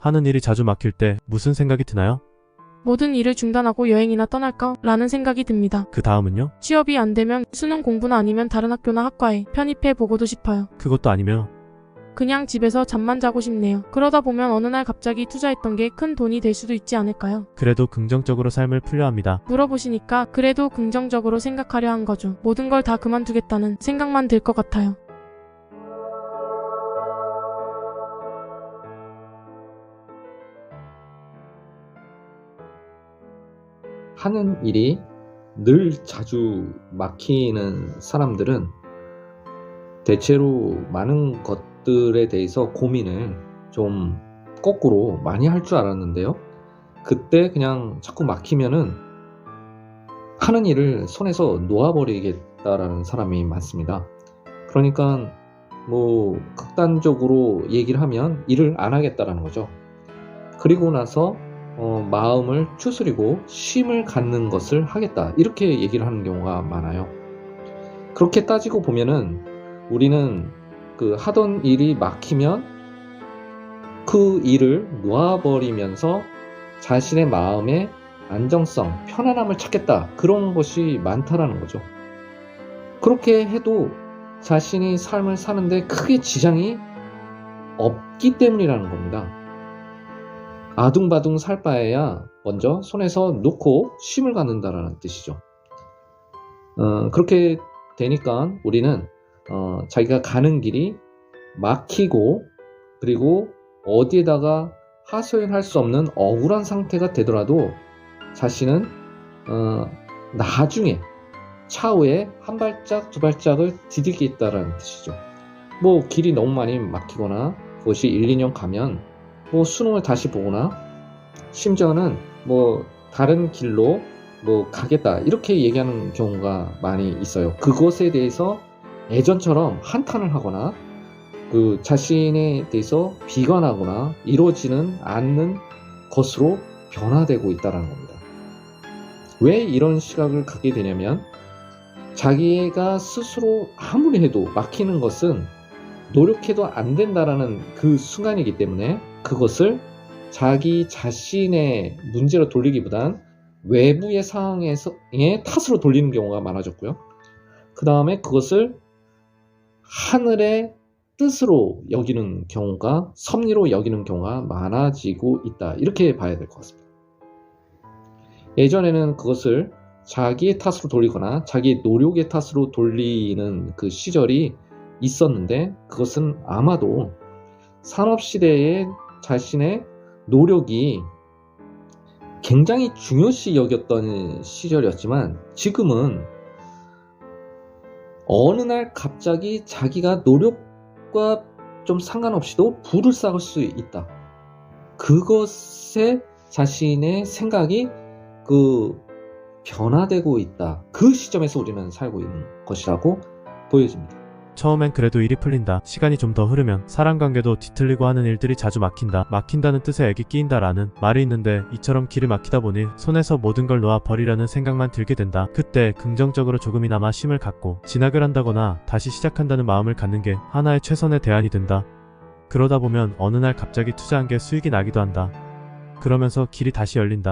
하는 일이 자주 막힐 때 무슨 생각이 드나요? 모든 일을 중단하고 여행이나 떠날까? 라는 생각이 듭니다. 그 다음은요? 취업이 안 되면 수능 공부나 아니면 다른 학교나 학과에 편입해 보고도 싶어요. 그것도 아니면 그냥 집에서 잠만 자고 싶네요. 그러다 보면 어느 날 갑자기 투자했던 게 큰 돈이 될 수도 있지 않을까요? 그래도 긍정적으로 삶을 풀려 합니다. 물어보시니까 그래도 긍정적으로 생각하려 한 거죠. 모든 걸 다 그만두겠다는 생각만 들 것 같아요. 하는 일이 늘 자주 막히는 사람들은 대체로 많은 것들에 대해서 고민을 좀 거꾸로 많이 할 줄 알았는데요. 그때 그냥 자꾸 막히면은 하는 일을 손에서 놓아버리겠다라는 사람이 많습니다. 그러니까 뭐 극단적으로 얘기를 하면 일을 안 하겠다라는 거죠. 그리고 나서 마음을 추스리고 쉼을 갖는 것을 하겠다, 이렇게 얘기를 하는 경우가 많아요. 그렇게 따지고 보면은 우리는 그 하던 일이 막히면 그 일을 놓아버리면서 자신의 마음의 안정성, 편안함을 찾겠다, 그런 것이 많다라는 거죠. 그렇게 해도 자신이 삶을 사는데 크게 지장이 없기 때문이라는 겁니다. 아둥바둥 살 바에야 먼저 손에서 놓고 쉼을 갖는다라는 뜻이죠. 그렇게 되니까 우리는 자기가 가는 길이 막히고, 그리고 어디에다가 하소연할 수 없는 억울한 상태가 되더라도 자신은 나중에 차후에 한 발짝 두 발짝을 디디겠다라는 뜻이죠. 뭐 길이 너무 많이 막히거나 그것이 1, 2년 가면 뭐 수능을 다시 보거나 심지어는 뭐 다른 길로 뭐 가겠다, 이렇게 얘기하는 경우가 많이 있어요. 그것에 대해서 예전처럼 한탄을 하거나 그 자신에 대해서 비관하거나 이루어지는 않는 것으로 변화되고 있다는 겁니다. 왜 이런 시각을 갖게 되냐면 자기가 스스로 아무리 해도 막히는 것은 노력해도 안 된다라는 그 순간이기 때문에 그것을 자기 자신의 문제로 돌리기보단 외부의 상황의 탓으로 돌리는 경우가 많아졌고요. 그 다음에 그것을 하늘의 뜻으로 여기는 경우가, 섭리로 여기는 경우가 많아지고 있다, 이렇게 봐야 될 것 같습니다. 예전에는 그것을 자기의 탓으로 돌리거나 자기의 노력의 탓으로 돌리는 그 시절이 있었는데, 그것은 아마도 산업시대에 자신의 노력이 굉장히 중요시 여겼던 시절이었지만, 지금은 어느 날 갑자기 자기가 노력과 좀 상관없이도 부를 쌓을 수 있다, 그것에 자신의 생각이 변화되고 있다, 그 시점에서 우리는 살고 있는 것이라고 보여집니다. 처음엔 그래도 일이 풀린다, 시간이 좀 더 흐르면 사람관계도 뒤틀리고 하는 일들이 자주 막힌다, 막힌다는 뜻에 액이 끼인다 라는 말이 있는데, 이처럼 길이 막히다 보니 손에서 모든 걸 놓아 버리라는 생각만 들게 된다. 그때 긍정적으로 조금이나마 쉼을 갖고 진학을 한다거나 다시 시작한다는 마음을 갖는 게 하나의 최선의 대안이 된다. 그러다 보면 어느 날 갑자기 투자한 게 수익이 나기도 한다. 그러면서 길이 다시 열린다.